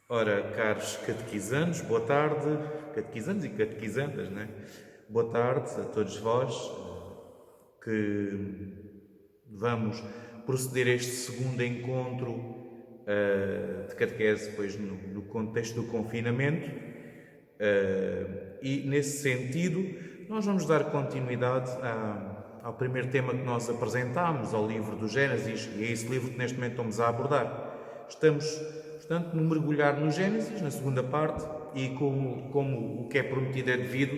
Ora, caros catequizandos, boa tarde, catequizandos e catequizandas, né? Boa tarde a todos vós que vamos proceder a este segundo encontro de catequese, depois no contexto do confinamento, e nesse sentido nós vamos dar continuidade ao primeiro tema que nós apresentámos, ao livro do Gênesis, e é esse livro que neste momento estamos a abordar. Estamos, portanto, no mergulhar no Gênesis, na segunda parte, e como o que é prometido é devido,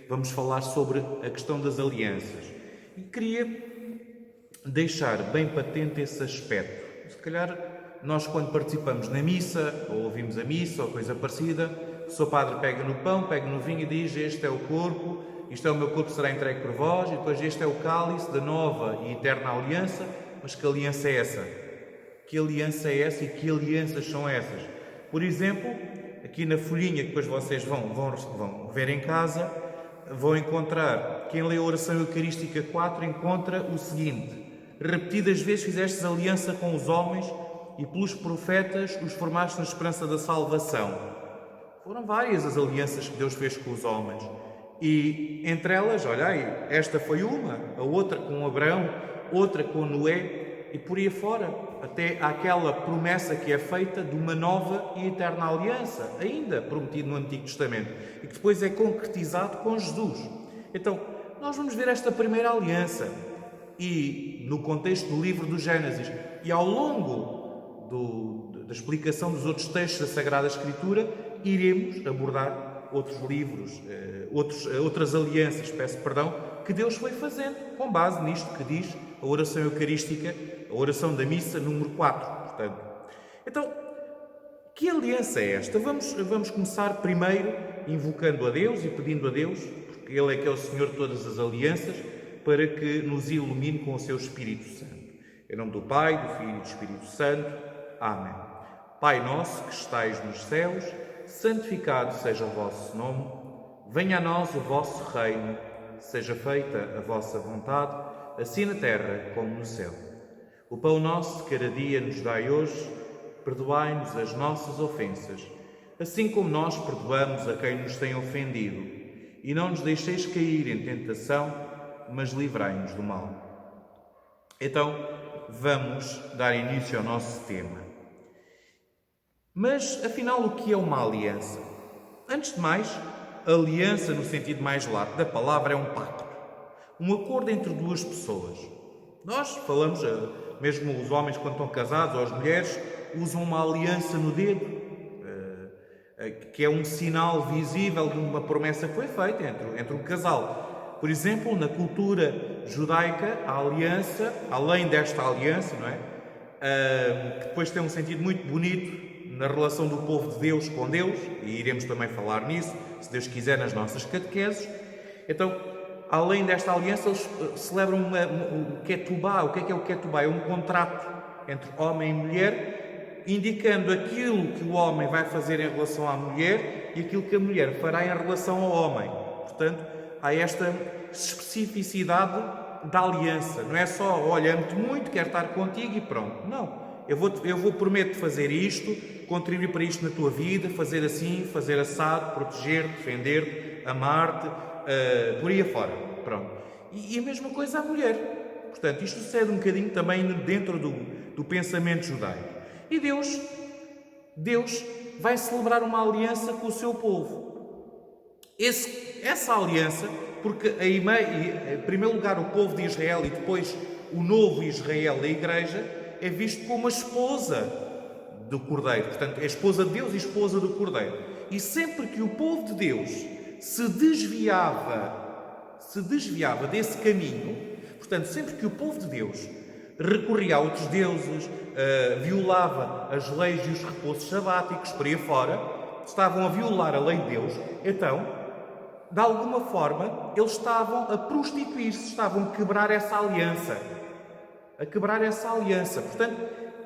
vamos falar sobre a questão das alianças. E queria deixar bem patente esse aspecto. Se calhar nós, quando participamos na missa, ou ouvimos a missa, ou coisa parecida, o seu padre pega no pão, pega no vinho e diz: este é o corpo, isto é o meu corpo, será entregue por vós, e depois este é o cálice da nova e eterna aliança. Mas que aliança é essa? Que aliança é essa e que alianças são essas? Por exemplo, aqui na folhinha que depois vocês vão ver em casa, vão encontrar, quem lê a oração eucarística 4 encontra o seguinte: repetidas vezes fizestes aliança com os homens e pelos profetas os formaste na esperança da salvação. Foram várias as alianças que Deus fez com os homens. E entre elas, olha aí, esta foi uma, a outra com Abraão, outra com Noé, e por aí fora, até aquela promessa que é feita de uma nova e eterna aliança, ainda prometida no Antigo Testamento, e que depois é concretizado com Jesus. Então, nós vamos ver esta primeira aliança, e no contexto do livro do Gênesis, e ao longo da explicação dos outros textos da Sagrada Escritura, iremos abordar outros livros, outras alianças, que Deus foi fazendo, com base nisto que diz a oração eucarística, a oração da missa número 4. Portanto, então, que aliança é esta? Vamos começar primeiro invocando a Deus e pedindo a Deus, porque Ele é que é o Senhor de todas as alianças, para que nos ilumine com o seu Espírito Santo. Em nome do Pai, do Filho e do Espírito Santo. Amém. Pai nosso que estais nos céus, santificado seja o vosso nome, venha a nós o vosso reino, seja feita a vossa vontade, assim na terra como no céu. O pão nosso de cada dia nos dai hoje, perdoai-nos as nossas ofensas, assim como nós perdoamos a quem nos tem ofendido, e não nos deixeis cair em tentação, mas livrai-nos do mal. Então, vamos dar início ao nosso tema. Mas, afinal, o que é uma aliança? Antes de mais, aliança, no sentido mais lato da palavra, é um pacto. Um acordo entre duas pessoas. Nós falamos, mesmo os homens quando estão casados, ou as mulheres, usam uma aliança no dedo, que é um sinal visível de uma promessa que foi feita entre um casal. Por exemplo, na cultura judaica, a aliança, além desta aliança, não é? Que depois tem um sentido muito bonito na relação do povo de Deus com Deus, e iremos também falar nisso, se Deus quiser, nas nossas catequeses. Então, além desta aliança, eles celebram o ketubá. O que é o ketubá? É um contrato entre homem e mulher, indicando aquilo que o homem vai fazer em relação à mulher e aquilo que a mulher fará em relação ao homem. Portanto, há esta especificidade da aliança. Não é só, olha, amo-te muito, quero estar contigo e pronto. Não. Eu prometo fazer isto, contribuir para isto na tua vida, fazer assim, fazer assado, proteger-te, defender-te, amar-te, por aí afora. Pronto. E a mesma coisa à mulher. Portanto, isto sucede um bocadinho também dentro do pensamento judaico. E Deus vai celebrar uma aliança com o seu povo. Essa aliança, porque em primeiro lugar o povo de Israel e depois o novo Israel da Igreja, é visto como a esposa do Cordeiro. Portanto, é a esposa de Deus e a esposa do Cordeiro. E sempre que o povo de Deus se desviava desse caminho, portanto, sempre que o povo de Deus recorria a outros deuses, violava as leis e os repousos sabáticos, por aí fora, estavam a violar a lei de Deus, então, de alguma forma, eles estavam a prostituir-se, estavam a quebrar essa aliança. Portanto,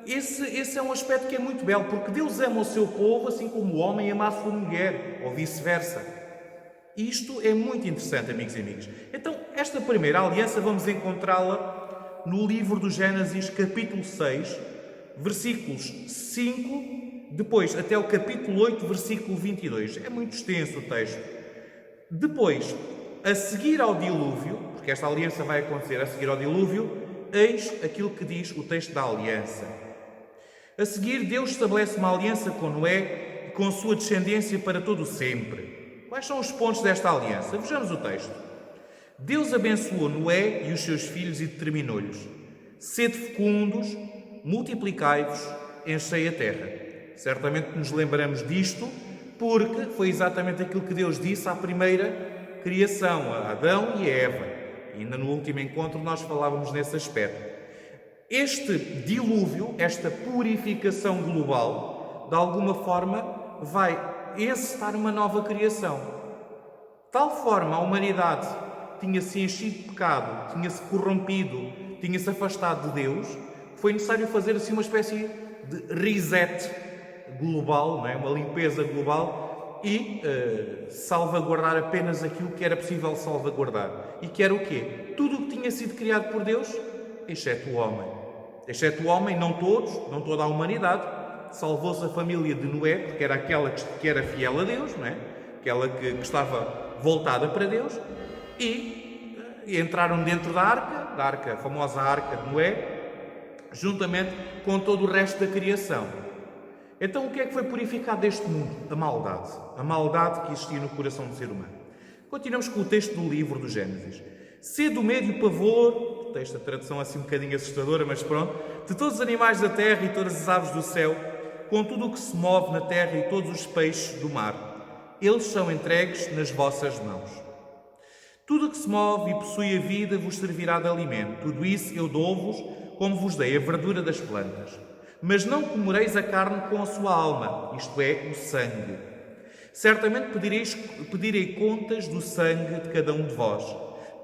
esse é um aspecto que é muito belo, porque Deus ama o seu povo assim como o homem ama a sua mulher, ou vice-versa. Isto é muito interessante, amigos e amigas. Então, esta primeira aliança vamos encontrá-la no livro do Gênesis, capítulo 6, versículos 5 depois até o capítulo 8, versículo 22. É muito extenso o texto. Depois, a seguir ao dilúvio, porque esta aliança vai acontecer a seguir ao dilúvio, eis aquilo que diz o texto da aliança. A seguir, Deus estabelece uma aliança com Noé e com sua descendência para todo o sempre. Quais são os pontos desta aliança? Vejamos o texto. Deus abençoou Noé e os seus filhos e determinou-lhes: sede fecundos, multiplicai-vos, enchei a terra. Certamente nos lembramos disto, porque foi exatamente aquilo que Deus disse à primeira criação, a Adão e a Eva. E ainda no último encontro nós falávamos nesse aspecto. Este dilúvio, esta purificação global, de alguma forma vai encetar uma nova criação. De tal forma a humanidade tinha-se enchido de pecado, tinha-se corrompido, tinha-se afastado de Deus, foi necessário fazer assim uma espécie de reset global, não é? Uma limpeza global e salvaguardar apenas aquilo que era possível salvaguardar. E que era o quê? Tudo o que tinha sido criado por Deus, exceto o homem. Exceto o homem, não todos, não toda a humanidade. Salvou-se a família de Noé, porque era aquela que era fiel a Deus, não é? Aquela que estava voltada para Deus. E entraram dentro da arca, a famosa arca de Noé, juntamente com todo o resto da criação. Então o que é que foi purificado deste mundo? A maldade que existia no coração do ser humano. Continuamos com o texto do livro do Gênesis. Sede o medo e o pavor, o texto da tradução assim um bocadinho assustadora, mas pronto, de todos os animais da terra e todas as aves do céu, com tudo o que se move na terra e todos os peixes do mar. Eles são entregues nas vossas mãos. Tudo o que se move e possui a vida vos servirá de alimento. Tudo isso eu dou-vos, como vos dei a verdura das plantas. Mas não comereis a carne com a sua alma, isto é, o sangue. Certamente pedirei contas do sangue de cada um de vós.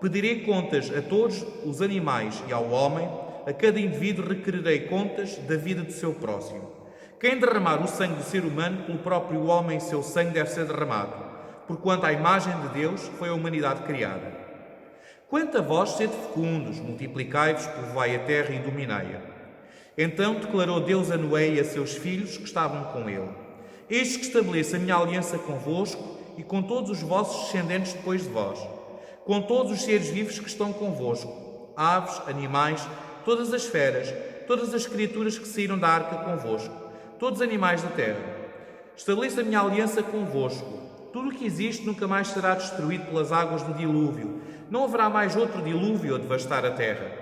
Pedirei contas a todos os animais e ao homem, a cada indivíduo requererei contas da vida do seu próximo. Quem derramar o sangue do ser humano, pelo próprio homem seu sangue deve ser derramado. Porquanto à imagem de Deus foi a humanidade criada. Quanto a vós, sede fecundos, multiplicai-vos, povoai a terra e dominai-a. Então declarou Deus a Noé e a seus filhos que estavam com ele: eis que estabeleço a minha aliança convosco e com todos os vossos descendentes depois de vós, com todos os seres vivos que estão convosco, aves, animais, todas as feras, todas as criaturas que saíram da arca convosco, todos os animais da terra. Estabeleço a minha aliança convosco. Tudo o que existe nunca mais será destruído pelas águas do dilúvio. Não haverá mais outro dilúvio a devastar a terra.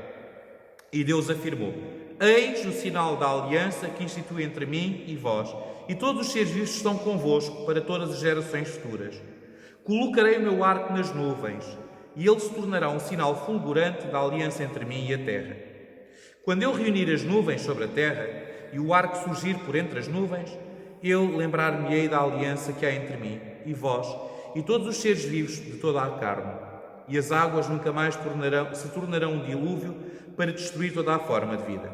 E Deus afirmou: eis o sinal da aliança que institui entre mim e vós, e todos os seres vivos estão convosco para todas as gerações futuras. Colocarei o meu arco nas nuvens, e ele se tornará um sinal fulgurante da aliança entre mim e a terra. Quando eu reunir as nuvens sobre a terra, e o arco surgir por entre as nuvens, eu lembrar-me-ei da aliança que há entre mim e vós, e todos os seres vivos de toda a carne, e as águas nunca mais se tornarão um dilúvio para destruir toda a forma de vida.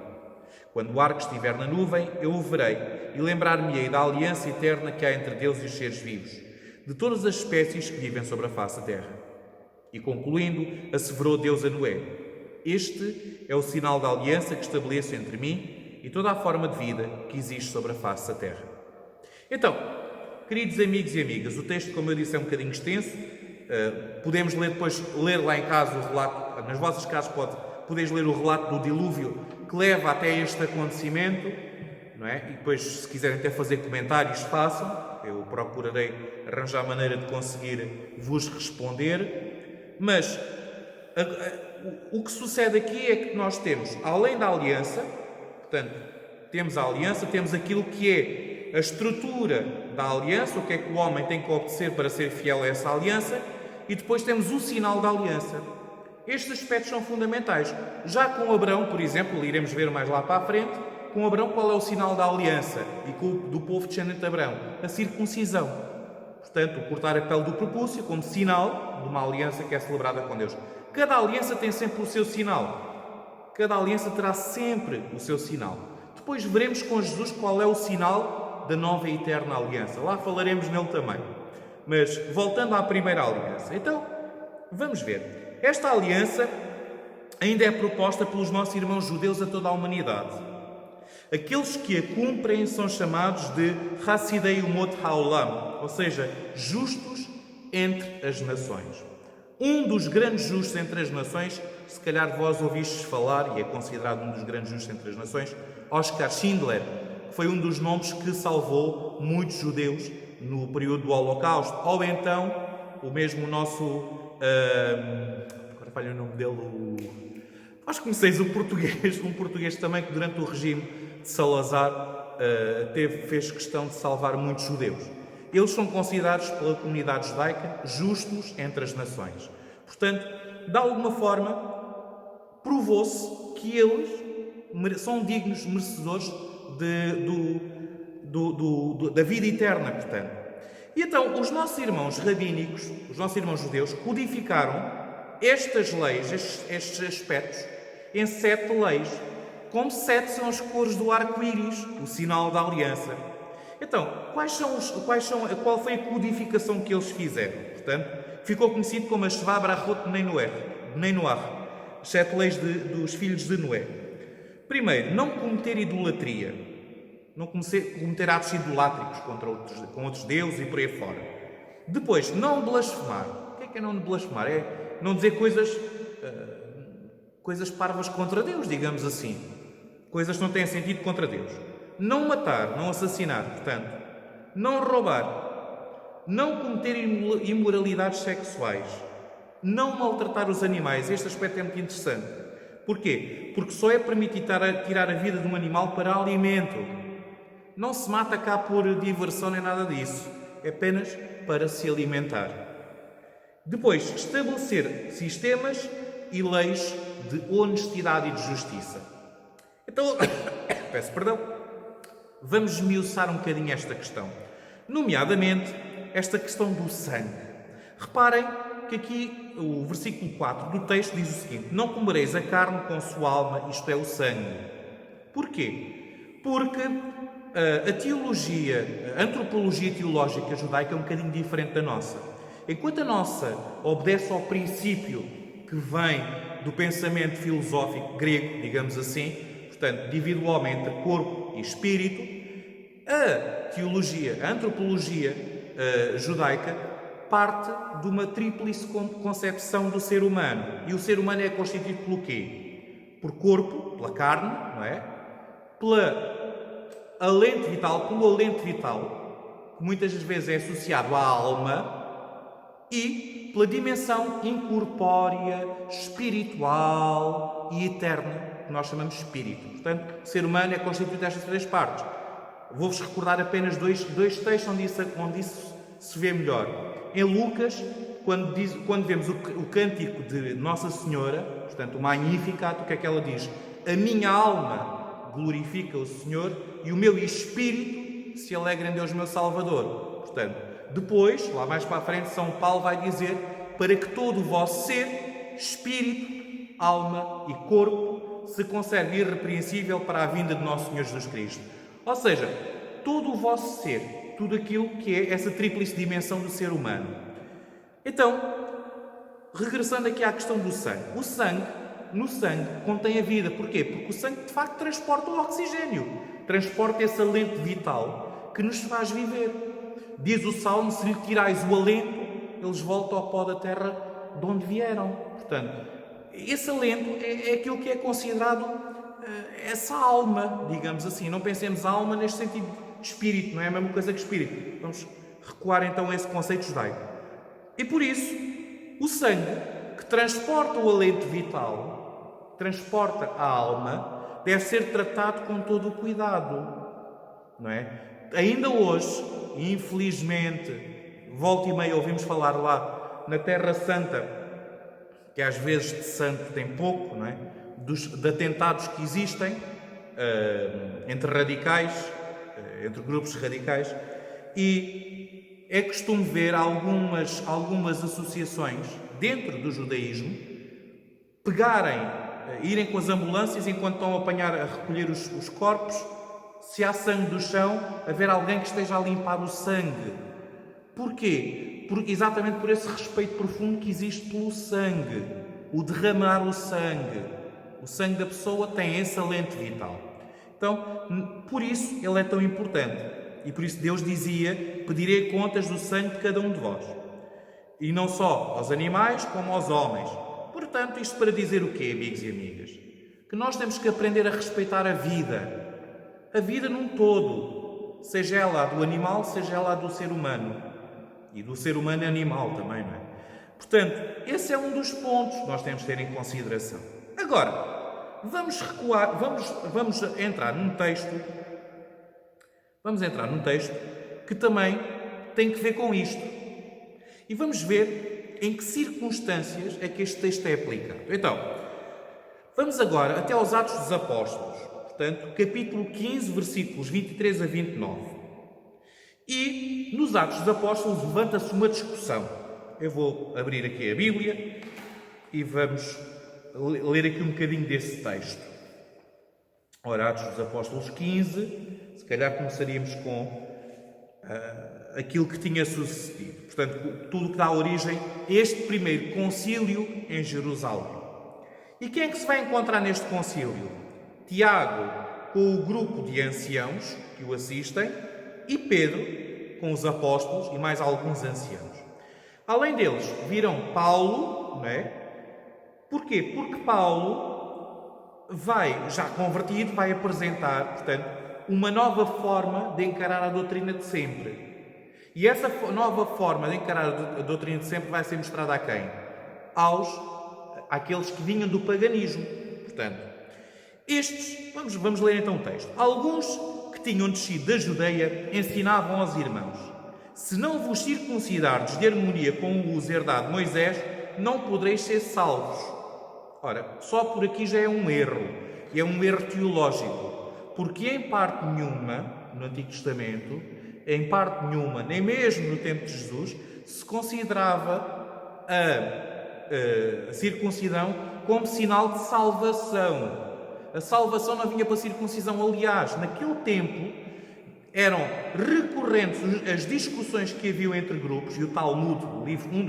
Quando o arco estiver na nuvem, eu o verei, e lembrar-me-ei da aliança eterna que há entre Deus e os seres vivos, de todas as espécies que vivem sobre a face da terra. E concluindo, asseverou Deus a Noé: este é o sinal da aliança que estabeleço entre mim e toda a forma de vida que existe sobre a face da terra. Então, queridos amigos e amigas, o texto, como eu disse, é um bocadinho extenso. Podemos ler lá em casa o relato, nas vossas casas podeis ler o relato do dilúvio que leva até este acontecimento, não é? E depois, se quiserem até fazer comentários, façam. Eu procurarei arranjar maneira de conseguir vos responder. Mas o que sucede aqui é que nós temos, além da aliança, portanto, temos a aliança, temos aquilo que é a estrutura da aliança, o que é que o homem tem que obedecer para ser fiel a essa aliança, e depois temos o sinal da aliança. Estes aspectos são fundamentais. Já com Abraão, por exemplo, iremos ver mais lá para a frente, com Abraão qual é o sinal da aliança e do povo descendente de Abraão? A circuncisão. Portanto, o cortar a pele do prepúcio como sinal de uma aliança que é celebrada com Deus. Cada aliança tem sempre o seu sinal. Cada aliança terá sempre o seu sinal. Depois veremos com Jesus qual é o sinal da nova e eterna aliança. Lá falaremos nele também. Mas, voltando à primeira aliança. Então, vamos ver. Esta aliança ainda é proposta pelos nossos irmãos judeus a toda a humanidade. Aqueles que a cumprem são chamados de Hassidei Umot Haolam, ou seja, justos entre as nações. Um dos grandes justos entre as nações, se calhar vós ouvistes falar, e é considerado um dos grandes justos entre as nações, Oskar Schindler, que foi um dos nomes que salvou muitos judeus no período do Holocausto. Ou então, o mesmo nosso... agora falha o nome dele... Acho que conheceis o português, um português também que durante o regime de Salazar fez questão de salvar muitos judeus. Eles são considerados pela comunidade judaica justos entre as nações. Portanto, de alguma forma, provou-se que eles são dignos merecedores da vida eterna, portanto. E então, os nossos irmãos rabínicos, os nossos irmãos judeus, codificaram estas leis, estes aspectos, em 7 leis, como 7 são as cores do arco-íris, o sinal da aliança. Então, qual foi a codificação que eles fizeram? Portanto, ficou conhecido como a Sheva Brachot Bnei Noach, as 7 leis dos filhos de Noé. Primeiro, não cometer idolatria, não cometer atos idolátricos com outros deuses e por aí fora. Depois, não blasfemar. O que é não blasfemar? É não dizer coisas parvas contra Deus, digamos assim. Coisas que não têm sentido contra Deus. Não matar, não assassinar, portanto. Não roubar. Não cometer imoralidades sexuais. Não maltratar os animais. Este aspecto é muito interessante. Porquê? Porque só é permitido tirar a vida de um animal para alimento. Não se mata cá por diversão nem nada disso. É apenas para se alimentar. Depois, estabelecer sistemas e leis de honestidade e de justiça. Então, peço perdão, vamos esmiuçar um bocadinho esta questão. Nomeadamente, esta questão do sangue. Reparem que aqui o versículo 4 do texto diz o seguinte: não comereis a carne com sua alma, isto é, o sangue. Porquê? Porque a antropologia teológica judaica é um bocadinho diferente da nossa. Enquanto a nossa obedece ao princípio que vem do pensamento filosófico grego, digamos assim, portanto, divide o homem entre corpo e espírito, a antropologia judaica parte de uma tríplice concepção do ser humano. E o ser humano é constituído pelo quê? Por corpo, pela carne, não é? Pelo alento vital, que muitas vezes é associado à alma, e pela dimensão incorpórea, espiritual e eterna, que nós chamamos de espírito. Portanto, o ser humano é constituído destas 3 partes. Vou-vos recordar apenas dois textos onde isso se vê melhor. Em Lucas, quando vemos o cântico de Nossa Senhora, portanto, o Magnificat, o que é que ela diz? A minha alma glorifica o Senhor e o meu espírito se alegra em Deus, meu Salvador. Portanto, depois, lá mais para a frente, São Paulo vai dizer para que todo o vosso ser, espírito, alma e corpo se conserve irrepreensível para a vinda de Nosso Senhor Jesus Cristo. Ou seja, todo o vosso ser, tudo aquilo que é essa tríplice dimensão do ser humano. Então, regressando aqui à questão do sangue. No sangue contém a vida. Porquê? Porque o sangue, de facto, transporta o oxigênio. Transporta esse alento vital que nos faz viver. Diz o Salmo, se lhe tirais o alento, eles voltam ao pó da terra de onde vieram. Portanto, esse alento é aquilo que é considerado essa alma, digamos assim. Não pensemos alma neste sentido de espírito, não é a mesma coisa que espírito. Vamos recuar então a esse conceito judaico. E por isso, o sangue, que transporta o alento vital, transporta a alma, deve ser tratado com todo o cuidado, não é? Ainda hoje, infelizmente, volta e meia ouvimos falar lá na Terra Santa, que às vezes de santo tem pouco, não é? De atentados que existem entre radicais, entre grupos radicais, e é costume ver algumas associações dentro do judaísmo irem com as ambulâncias enquanto estão a recolher os corpos. Se há sangue do chão, haver alguém que esteja a limpar o sangue. Porquê? Exatamente por esse respeito profundo que existe pelo sangue. O derramar o sangue. O sangue da pessoa tem esse alento vital. Então, por isso ele é tão importante. E por isso Deus dizia: pedirei contas do sangue de cada um de vós. E não só aos animais, como aos homens. Portanto, isto para dizer o quê, amigos e amigas? Que nós temos que aprender a respeitar a vida num todo, seja ela a do animal, seja ela a do ser humano, e do ser humano animal também, não é? Portanto, esse é um dos pontos que nós temos de ter em consideração. Agora, vamos recuar, vamos entrar num texto que também tem que ver com isto. E vamos ver em que circunstâncias é que este texto é aplicado. Então, vamos agora até aos Atos dos Apóstolos. Portanto, capítulo 15, versículos 23 a 29. E nos Atos dos Apóstolos levanta-se uma discussão. Eu vou abrir aqui a Bíblia e vamos ler aqui um bocadinho desse texto. Ora, Atos dos Apóstolos 15, se calhar começaríamos com aquilo que tinha sucedido. Portanto, tudo que dá origem a este primeiro concílio em Jerusalém. E quem é que se vai encontrar neste concílio? Tiago, com o grupo de anciãos que o assistem, e Pedro, com os apóstolos e mais alguns anciãos. Além deles, viram Paulo, não é? Porquê? Porque Paulo já convertido, vai apresentar, portanto, uma nova forma de encarar a doutrina de sempre. E essa nova forma de encarar a doutrina de sempre vai ser mostrada a quem? Àqueles que vinham do paganismo. Portanto, vamos ler então o texto. Alguns que tinham descido da Judeia ensinavam aos irmãos: se não vos circuncidardes de harmonia com o uso herdado de Moisés, não podereis ser salvos. Ora, só por aqui já é um erro. E é um erro teológico. Porque em parte nenhuma, no Antigo Testamento, em parte nenhuma, nem mesmo no tempo de Jesus, se considerava a circuncisão como sinal de salvação. A salvação não vinha para a circuncisão. Aliás, naquele tempo eram recorrentes as discussões que haviam entre grupos, e o Talmud, um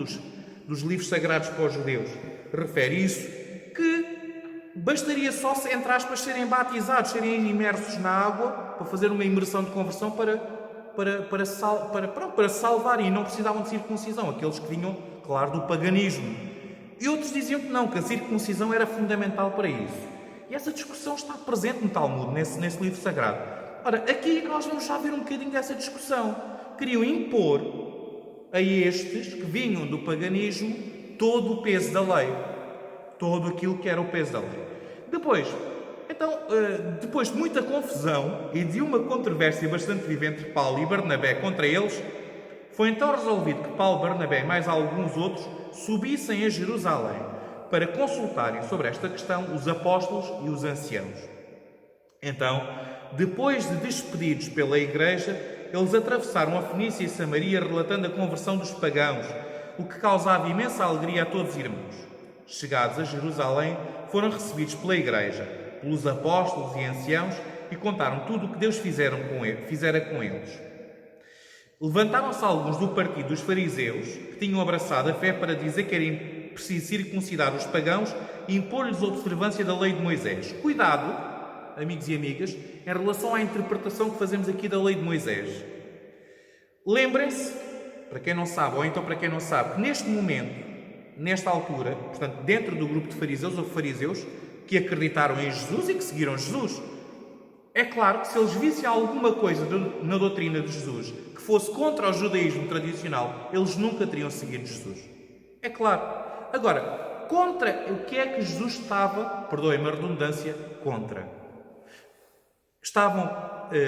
dos livros sagrados para os judeus, refere isso, que bastaria só, entre aspas, serem batizados, serem imersos na água, para fazer uma imersão de conversão para salvar, e não precisavam de circuncisão, aqueles que vinham, claro, do paganismo. E outros diziam que não, que a circuncisão era fundamental para isso. E essa discussão está presente no Talmud, nesse livro sagrado. Ora, aqui nós vamos já ver um bocadinho dessa discussão. Queriam impor a estes que vinham do paganismo todo o peso da lei. Todo aquilo que era o peso da lei. Depois de muita confusão e de uma controvérsia bastante viva entre Paulo e Barnabé contra eles, foi então resolvido que Paulo, Barnabé e mais alguns outros subissem a Jerusalém para consultarem sobre esta questão os apóstolos e os anciãos. Então, depois de despedidos pela igreja, eles atravessaram a Fenícia e Samaria relatando a conversão dos pagãos, o que causava imensa alegria a todos os irmãos. Chegados a Jerusalém, foram recebidos pela igreja, pelos apóstolos e anciãos, e contaram tudo o que Deus fizera com eles. Levantaram-se alguns do partido dos fariseus, que tinham abraçado a fé para dizer que era preciso circuncidar os pagãos e impor-lhes a observância da lei de Moisés. Cuidado, amigos e amigas, em relação à interpretação que fazemos aqui da lei de Moisés. Lembrem-se, para quem não sabe, ou então para quem não sabe, que neste momento, nesta altura, portanto, dentro do grupo de fariseus ou fariseus que acreditaram em Jesus e que seguiram Jesus, é claro que se eles vissem alguma coisa na doutrina de Jesus que fosse contra o judaísmo tradicional, eles nunca teriam seguido Jesus. É claro. Agora, contra o que é que Jesus estava, perdoem-me a redundância, contra?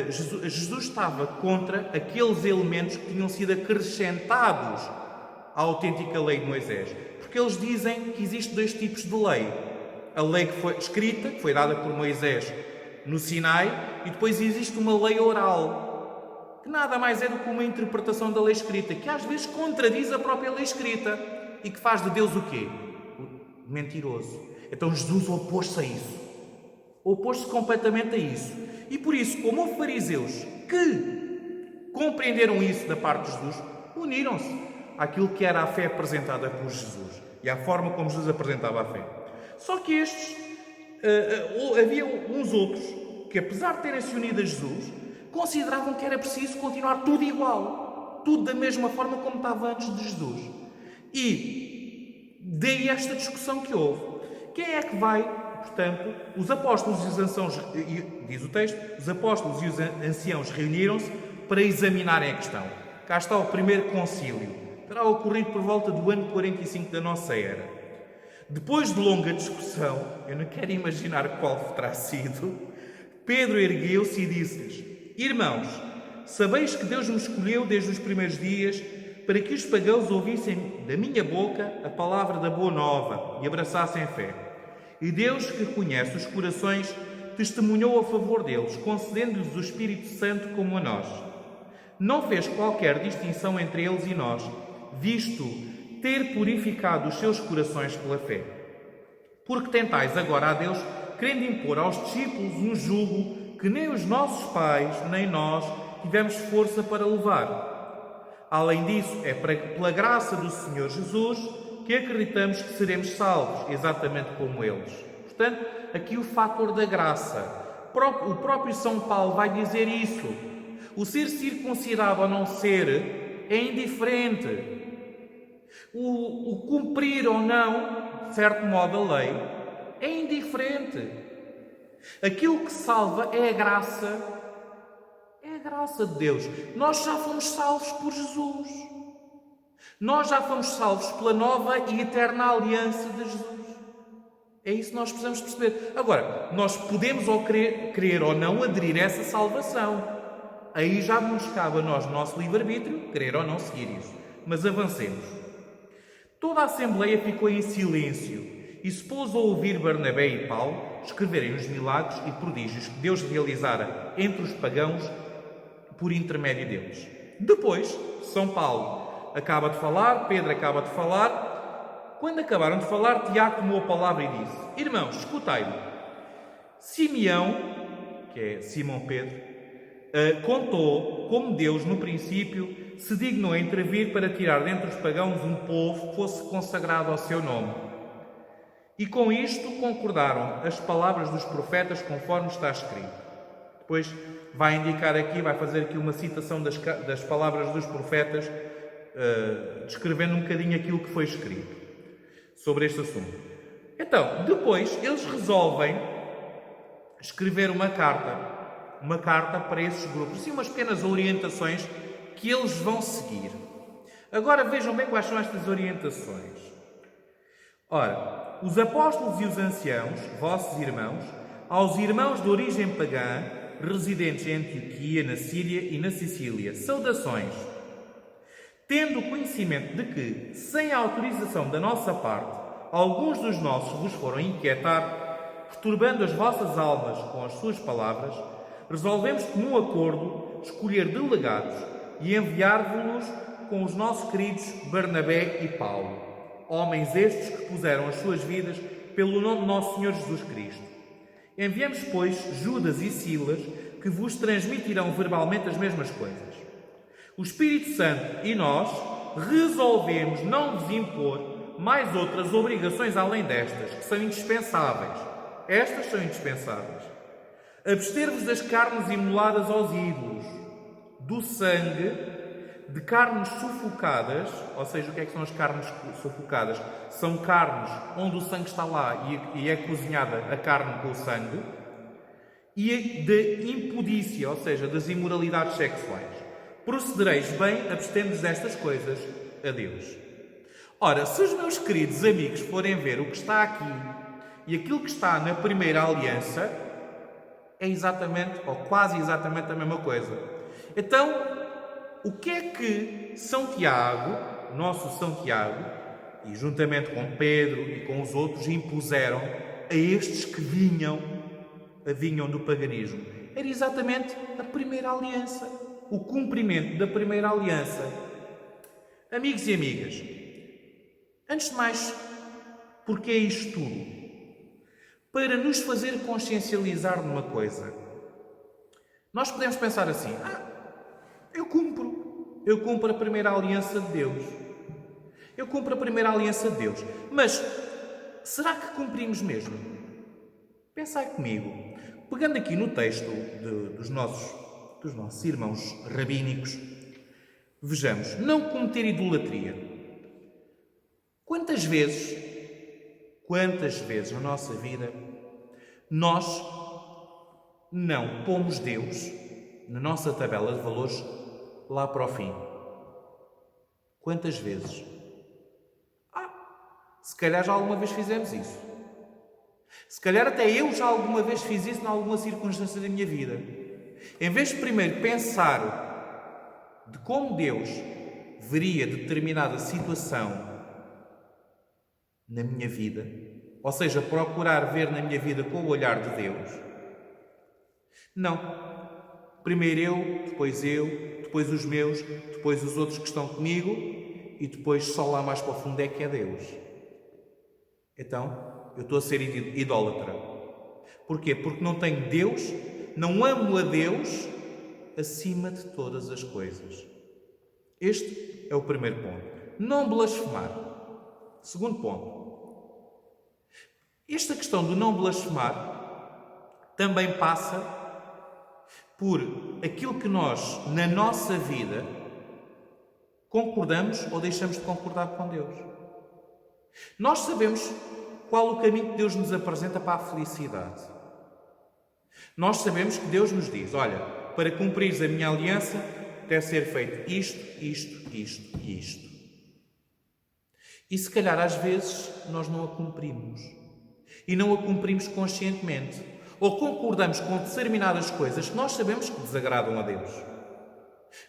Jesus estava contra aqueles elementos que tinham sido acrescentados à autêntica lei de Moisés. Porque eles dizem que existem dois tipos de lei. A lei que foi escrita, que foi dada por Moisés no Sinai, e depois existe uma lei oral, que nada mais é do que uma interpretação da lei escrita, que às vezes contradiz a própria lei escrita, e que faz de Deus o quê? Mentiroso. Então Jesus opôs-se a isso. Opôs-se completamente a isso. E por isso, como houve fariseus que compreenderam isso da parte de Jesus, uniram-se àquilo que era a fé apresentada por Jesus e à forma como Jesus apresentava a fé. Só que havia uns outros que apesar de terem se unido a Jesus, consideravam que era preciso continuar tudo igual, tudo da mesma forma como estava antes de Jesus. E daí esta discussão que houve. Quem é que vai, portanto, os apóstolos e os anciãos, diz o texto, os apóstolos e os anciãos reuniram-se para examinarem a questão. Cá está o primeiro concílio. Terá ocorrido por volta do ano 45 da nossa era. Depois de longa discussão, eu não quero imaginar qual terá sido, Pedro ergueu-se e disse-lhes: Irmãos, sabeis que Deus me escolheu desde os primeiros dias para que os pagãos ouvissem da minha boca a palavra da boa nova e abraçassem a fé. E Deus, que conhece os corações, testemunhou a favor deles, concedendo-lhes o Espírito Santo como a nós. Não fez qualquer distinção entre eles e nós, visto ter purificado os seus corações pela fé. Porque tentais agora a Deus, querendo impor aos discípulos um jugo que nem os nossos pais, nem nós, tivemos força para levar. Além disso, é pela graça do Senhor Jesus que acreditamos que seremos salvos, exatamente como eles. Portanto, aqui o fator da graça. O próprio São Paulo vai dizer isso. O ser circuncidado ou não ser é indiferente. O cumprir ou não, de certo modo, a lei é indiferente. Aquilo que salva é a graça. É a graça de Deus. Nós já fomos salvos por Jesus. Nós já fomos salvos pela nova e eterna aliança de Jesus. É isso que nós precisamos perceber. Agora, nós podemos ou querer ou não aderir a essa salvação. Aí já nos cabe a nós, no nosso livre-arbítrio, querer ou não seguir isso. Mas avancemos. Toda a Assembleia ficou em silêncio e se pôs a ouvir Barnabé e Paulo escreverem os milagres e prodígios que Deus realizara entre os pagãos por intermédio deles. Depois, São Paulo acaba de falar, Pedro acaba de falar. Quando acabaram de falar, Tiago tomou a palavra e disse: Irmãos, escutai-me. Simeão, que é Simão Pedro, contou como Deus, no princípio, se dignou a intervir para tirar dentre os pagãos um povo que fosse consagrado ao seu nome. E com isto concordaram as palavras dos profetas conforme está escrito. Depois vai indicar aqui, vai fazer aqui uma citação das palavras dos profetas, descrevendo um bocadinho aquilo que foi escrito sobre este assunto. Então, depois eles resolvem escrever uma carta para esses grupos, assim umas pequenas orientações que eles vão seguir. Agora vejam bem quais são estas orientações. Ora, os apóstolos e os anciãos, vossos irmãos, aos irmãos de origem pagã, residentes em Antioquia, na Síria e na Sicília, saudações. Tendo conhecimento de que, sem a autorização da nossa parte, alguns dos nossos vos foram inquietar, perturbando as vossas almas com as suas palavras, resolvemos comum acordo escolher delegados e enviar-vos-los com os nossos queridos Barnabé e Paulo, homens estes que puseram as suas vidas pelo nome de nosso Senhor Jesus Cristo. Enviamos, pois, Judas e Silas, que vos transmitirão verbalmente as mesmas coisas. O Espírito Santo e nós resolvemos não vos impor mais outras obrigações além destas, que são indispensáveis. Estas são indispensáveis. Abster-vos das carnes imoladas aos ídolos, do sangue, de carnes sufocadas, ou seja, o que é que são as carnes sufocadas? São carnes onde o sangue está lá e é cozinhada a carne com o sangue, e de impudícia, ou seja, das imoralidades sexuais. Procedereis bem abstendo-vos destas coisas a Deus. Ora, se os meus queridos amigos forem ver o que está aqui e aquilo que está na primeira aliança, é exatamente, ou quase exatamente a mesma coisa. Então, o que é que São Tiago, nosso São Tiago, e juntamente com Pedro e com os outros, impuseram a estes que vinham do paganismo? Era exatamente a primeira aliança, o cumprimento da primeira aliança. Amigos e amigas, antes de mais, porque é isto tudo? Para nos fazer consciencializar de uma coisa. Nós podemos pensar assim: eu cumpro a primeira aliança de Deus. Eu cumpro a primeira aliança de Deus. Mas, será que cumprimos mesmo? Pensai comigo. Pegando aqui no texto dos nossos irmãos rabínicos, vejamos, não cometer idolatria. Quantas vezes na nossa vida nós não pomos Deus na nossa tabela de valores lá para o fim? Quantas vezes? Se calhar já alguma vez fizemos isso. Se calhar até eu já alguma vez fiz isso em alguma circunstância da minha vida. Em vez de primeiro pensar de como Deus veria determinada situação na minha vida, ou seja, procurar ver na minha vida com o olhar de Deus, não. Primeiro depois os meus, depois os outros que estão comigo e depois só lá mais para o fundo é que é Deus. Então, eu estou a ser idólatra. Porquê? Porque não tenho Deus, não amo a Deus acima de todas as coisas. Este é o primeiro ponto. Não blasfemar. Segundo ponto. Esta questão do não blasfemar também passa por aquilo que nós, na nossa vida, concordamos ou deixamos de concordar com Deus. Nós sabemos qual o caminho que Deus nos apresenta para a felicidade. Nós sabemos que Deus nos diz, olha, para cumprires a minha aliança, deve ser feito isto e isto. E se calhar às vezes nós não a cumprimos. E não a cumprimos conscientemente. Ou concordamos com determinadas coisas que nós sabemos que desagradam a Deus.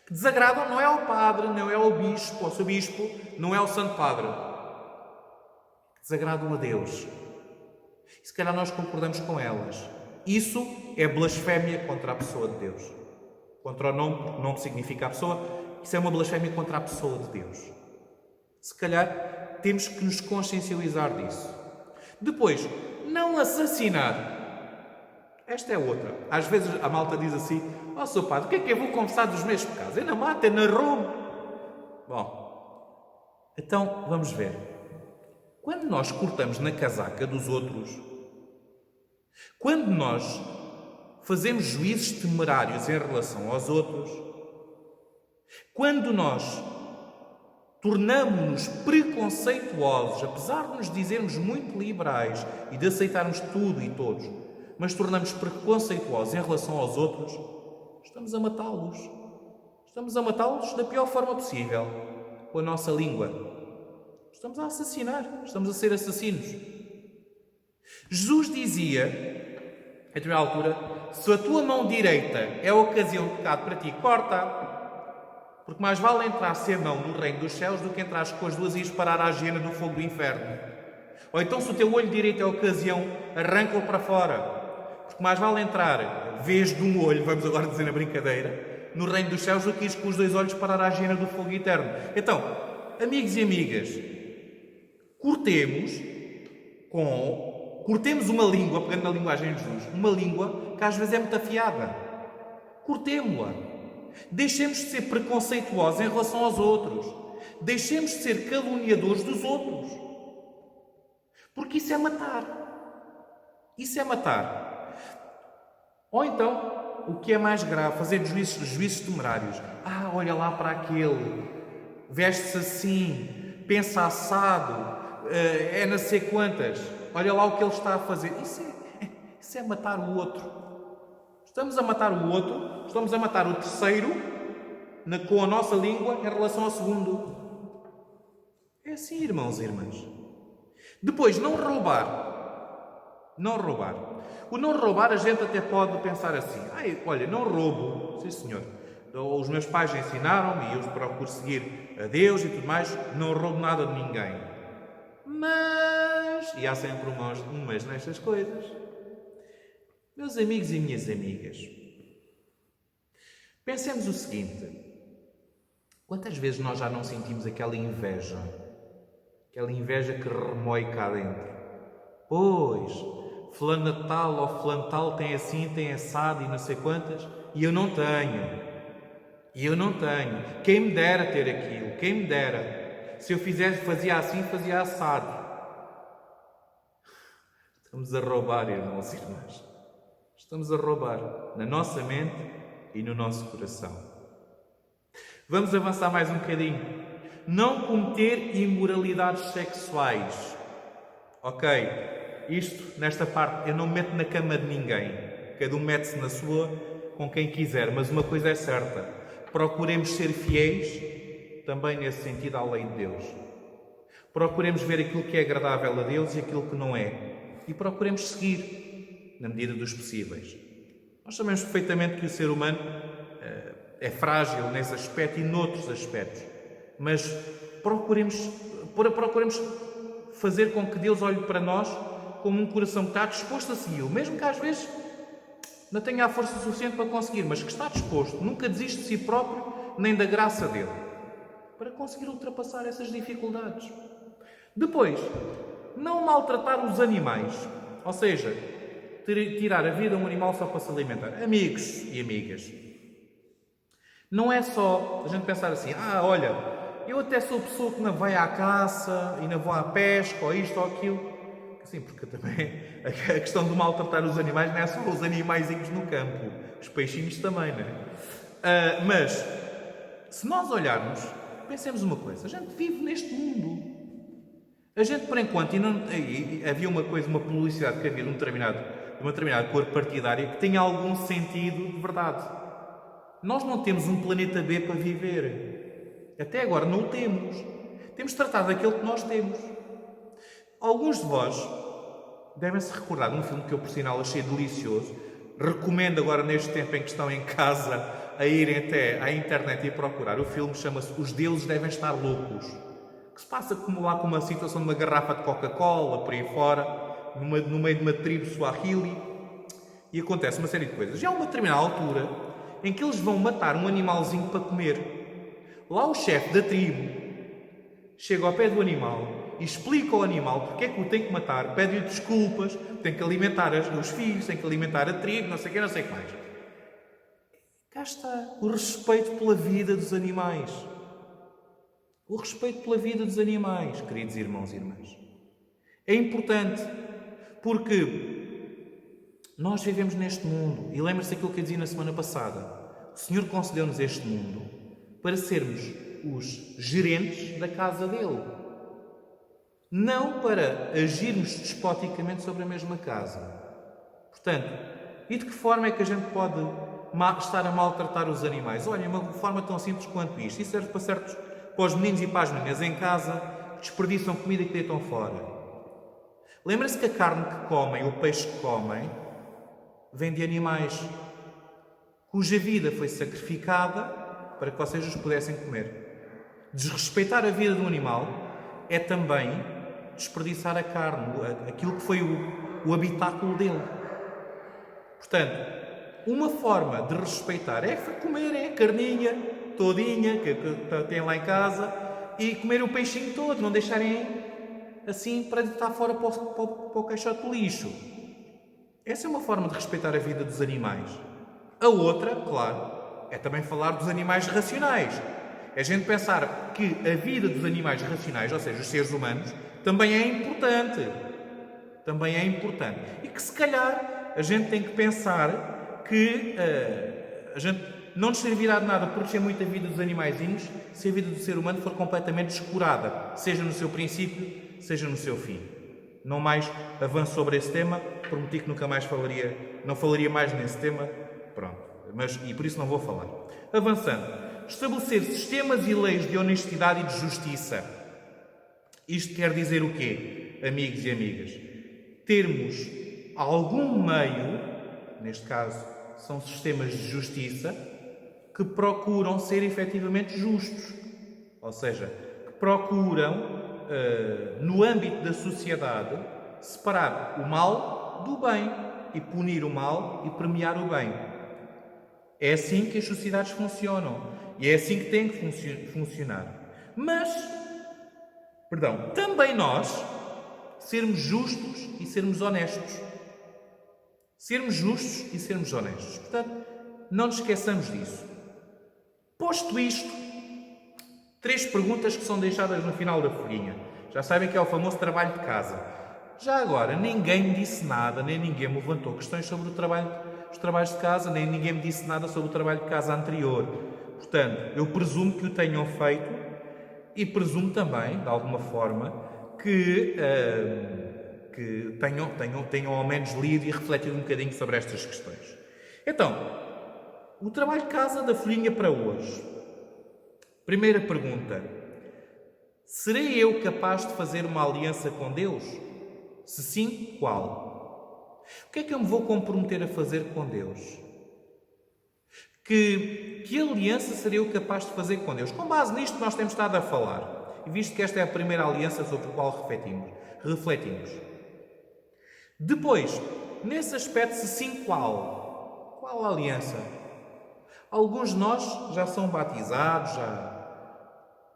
Que desagradam não é ao padre, não é ao bispo, ao seu bispo, não é ao santo padre. Que desagradam a Deus. E se calhar nós concordamos com elas. Isso é blasfémia contra a pessoa de Deus. Contra o nome, porque nome significa a pessoa. Isso é uma blasfémia contra a pessoa de Deus. Se calhar temos que nos consciencializar disso. Depois, não assassinar. Esta é outra. Às vezes a malta diz assim, Sr. Padre, o que é que eu vou confessar dos meus pecados? Eu não mato, eu não roubo. Bom, então vamos ver. Quando nós cortamos na casaca dos outros, quando nós fazemos juízos temerários em relação aos outros, quando nós tornamo-nos preconceituosos, apesar de nos dizermos muito liberais e de aceitarmos tudo e todos, mas tornamos preconceituosos em relação aos outros, estamos a matá-los. Estamos a matá-los da pior forma possível, com a nossa língua. Estamos a assassinar, estamos a ser assassinos. Jesus dizia, a determinada altura, se a tua mão direita é a ocasião de pecado para ti, corta. Porque mais vale entrar sem mão no reino dos céus do que entrar com as duas e parar à hiena do fogo do inferno. Ou então, se o teu olho direito é a ocasião, arranca-o para fora. Porque mais vale entrar, vez de um olho, vamos agora dizer na brincadeira, no reino dos céus do que ir com os dois olhos parar à hiena do fogo eterno. Então, amigos e amigas, cortemos uma língua, pegando na linguagem de Jesus, uma língua que às vezes é muito afiada. Cortemo-la. Deixemos de ser preconceituosos em relação aos outros. Deixemos de ser caluniadores dos outros. Porque isso é matar. Isso é matar. Ou então, o que é mais grave, fazer juízos temerários. Olha lá para aquele, veste-se assim, pensa assado, é não sei quantas. Olha lá o que ele está a fazer. Isso é matar o outro. Estamos a matar o outro, estamos a matar o terceiro com a nossa língua em relação ao segundo. É assim, irmãos e irmãs. Depois, não roubar. Não roubar. O não roubar, a gente até pode pensar assim, olha, não roubo. Sim, senhor. Os meus pais ensinaram-me e eu procuro seguir a Deus e tudo mais, não roubo nada de ninguém. Mas, e há sempre um mas nestas coisas. Meus amigos e minhas amigas, pensemos o seguinte, quantas vezes nós já não sentimos aquela inveja que remói cá dentro? Pois, fulano de tal ou fulano tal tem assim, tem assado e não sei quantas, e eu não tenho. Quem me dera ter aquilo, quem me dera. Se eu fazia assim, fazia assado. Estamos a roubar, irmãos e irmãs. Estamos a roubar na nossa mente e no nosso coração. Vamos avançar mais um bocadinho. Não cometer imoralidades sexuais. Ok, isto, nesta parte, eu não me meto na cama de ninguém. Cada um mete-se na sua com quem quiser, mas uma coisa é certa. Procuremos ser fiéis também nesse sentido à lei de Deus. Procuremos ver aquilo que é agradável a Deus e aquilo que não é. E procuremos seguir na medida dos possíveis. Nós sabemos perfeitamente que o ser humano é frágil nesse aspecto e noutros aspectos. Mas procuremos fazer com que Deus olhe para nós como um coração que está disposto a segui-lo, mesmo que às vezes não tenha a força suficiente para conseguir, mas que está disposto, nunca desiste de si próprio, nem da graça dele, para conseguir ultrapassar essas dificuldades. Depois, não maltratar os animais, ou seja, tirar a vida a um animal só para se alimentar. Amigos e amigas, não é só a gente pensar assim, olha, eu até sou pessoa que não vai à caça e não vou à pesca, ou isto ou aquilo. Sim, porque também a questão de maltratar os animais não é só os animaizinhos no campo, os peixinhos também, não é? Mas, se nós olharmos, pensemos uma coisa, a gente vive neste mundo. A gente, por enquanto, havia uma publicidade que havia de uma determinada cor partidária que tinha algum sentido de verdade. Nós não temos um planeta B para viver. Até agora não o temos. Temos de tratar daquilo que nós temos. Alguns de vós devem-se recordar de um filme que eu, por sinal, achei delicioso. Recomendo agora, neste tempo em que estão em casa, a irem até à internet e procurar. O filme chama-se Os Deuses Devem Estar Loucos. Que se passa como lá com uma situação de uma garrafa de Coca-Cola, por aí fora, no meio de uma tribo Swahili. E acontece uma série de coisas. E há uma determinada altura em que eles vão matar um animalzinho para comer. Lá o chefe da tribo chega ao pé do animal e explica ao animal porque é que o tem que matar, pede-lhe desculpas, tem que alimentar os filhos, tem que alimentar a tribo, não sei o que, não sei o que mais. Cá está o respeito pela vida dos animais. O respeito pela vida dos animais, queridos irmãos e irmãs. É importante porque nós vivemos neste mundo e lembre-se daquilo que eu dizia na semana passada. O Senhor concedeu-nos este mundo para sermos os gerentes da casa dele. Não para agirmos despoticamente sobre a mesma casa. Portanto, e de que forma é que a gente pode estar a maltratar os animais? Olha, uma forma tão simples quanto isto. Isso serve para os meninos e para as meninas em casa que desperdiçam comida e que deitam fora. Lembra-se que a carne que comem, o peixe que comem, vem de animais cuja vida foi sacrificada para que vocês os pudessem comer. Desrespeitar a vida de um animal é também desperdiçar a carne, aquilo que foi o habitáculo dele. Portanto, uma forma de respeitar é comer a carninha todinha que tem lá em casa e comer o peixinho todo, não deixarem assim para deitar fora para o caixote de lixo. Essa é uma forma de respeitar a vida dos animais. A outra, claro, é também falar dos animais racionais. É a gente pensar que a vida dos animais racionais, ou seja, os seres humanos, também é importante. Também é importante. E que se calhar a gente tem que pensar que a gente não nos servirá de nada proteger muito a vida dos animaizinhos se a vida do ser humano for completamente descurada, seja no seu princípio, seja no seu fim. Não mais avanço sobre esse tema, prometi que nunca mais não falaria mais nesse tema, pronto, e por isso não vou falar. Avançando, estabelecer sistemas e leis de honestidade e de justiça. Isto quer dizer o quê, amigos e amigas? Termos algum meio, neste caso são sistemas de justiça, que procuram ser efetivamente justos. Ou seja, que procuram, no âmbito da sociedade, separar o mal do bem e punir o mal e premiar o bem. É assim que as sociedades funcionam e é assim que tem que funcionar. Mas, também nós sermos justos e sermos honestos. Sermos justos e sermos honestos. Portanto, não nos esqueçamos disso. Posto isto, 3 perguntas que são deixadas no final da folhinha. Já sabem que é o famoso trabalho de casa. Já agora, ninguém me disse nada, nem ninguém me levantou questões sobre o trabalho os trabalhos de casa, nem ninguém me disse nada sobre o trabalho de casa anterior. Portanto, eu presumo que o tenham feito e presumo também, de alguma forma, que tenham ao menos lido e refletido um bocadinho sobre estas questões. Então, o trabalho de casa da folhinha para hoje. Primeira pergunta. Serei eu capaz de fazer uma aliança com Deus? Se sim, qual? O que é que eu me vou comprometer a fazer com Deus? Que aliança serei eu capaz de fazer com Deus? Com base nisto que nós temos estado a falar, e visto que esta é a primeira aliança sobre a qual refletimos. Depois, nesse aspecto, se sim, qual? Qual aliança? Alguns de nós já são batizados,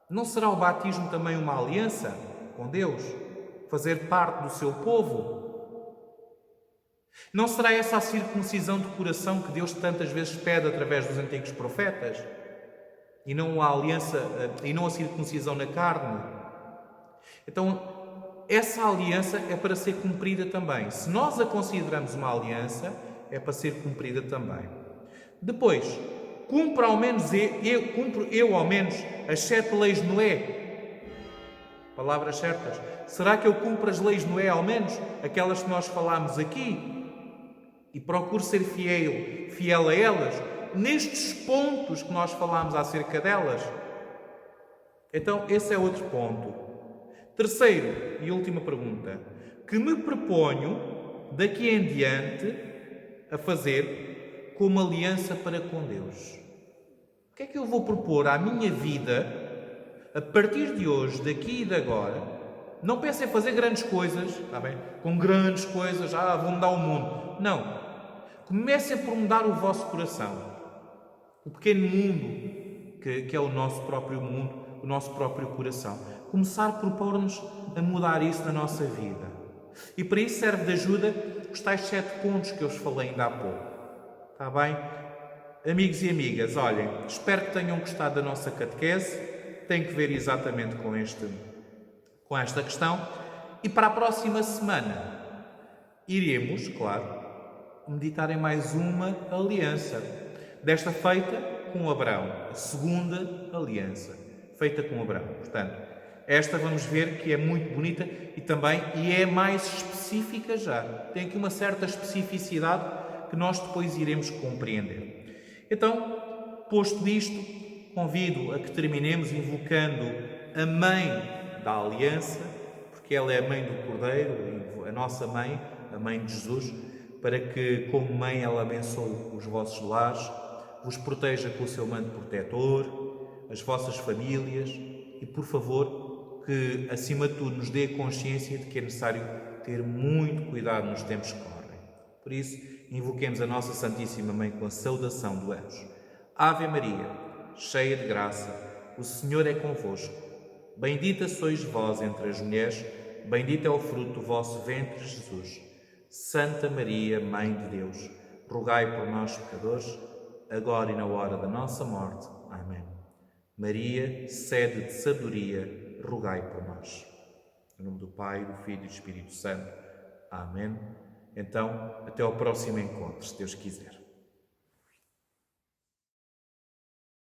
Não será o batismo também uma aliança com Deus? Fazer parte do seu povo? Não será essa a circuncisão de coração que Deus tantas vezes pede através dos antigos profetas? E não a aliança, e não a circuncisão na carne? Então, essa aliança é para ser cumprida também. Se nós a consideramos uma aliança, é para ser cumprida também. Depois, cumpro eu ao menos as 7 leis de Noé. Palavras certas. Será que eu cumpro as leis de Noé ao menos? Aquelas que nós falámos aqui? E procuro ser fiel a elas? Nestes pontos que nós falámos acerca delas? Então, esse é outro ponto. Terceiro e última pergunta. Que me proponho, daqui em diante, a fazer como aliança para com Deus? O que é que eu vou propor à minha vida, a partir de hoje, daqui e de agora? Não pensem em fazer grandes coisas, está bem? Com grandes coisas, vou mudar o mundo. Não. Comecem por mudar o vosso coração. O pequeno mundo, que é o nosso próprio mundo, o nosso próprio coração. Começar por pôr-nos a mudar isso na nossa vida. E para isso serve de ajuda os tais 7 pontos que eu vos falei ainda há pouco. Está bem? Amigos e amigas, olhem, espero que tenham gostado da nossa catequese. Tem que ver exatamente com esta questão. E para a próxima semana iremos, claro, meditar em mais uma aliança. Desta feita com Abraão. A segunda aliança feita com Abraão. Portanto, esta vamos ver que é muito bonita e é mais específica já. Tem aqui uma certa especificidade que nós depois iremos compreender. Então, posto isto, convido a que terminemos invocando a Mãe da Aliança, porque ela é a Mãe do Cordeiro, a nossa Mãe, a Mãe de Jesus, para que, como Mãe, ela abençoe os vossos lares, vos proteja com o seu manto protetor, as vossas famílias e, por favor, que, acima de tudo, nos dê a consciência de que é necessário ter muito cuidado nos tempos que correm. Por isso, invoquemos a nossa Santíssima Mãe com a saudação do anjo. Ave Maria, cheia de graça, o Senhor é convosco. Bendita sois vós entre as mulheres, bendito é o fruto do vosso ventre, Jesus. Santa Maria, Mãe de Deus, rogai por nós, pecadores, agora e na hora da nossa morte. Amém. Maria, sede de sabedoria, rogai por nós. Em nome do Pai, do Filho e do Espírito Santo. Amém. Então, até ao próximo encontro, se Deus quiser.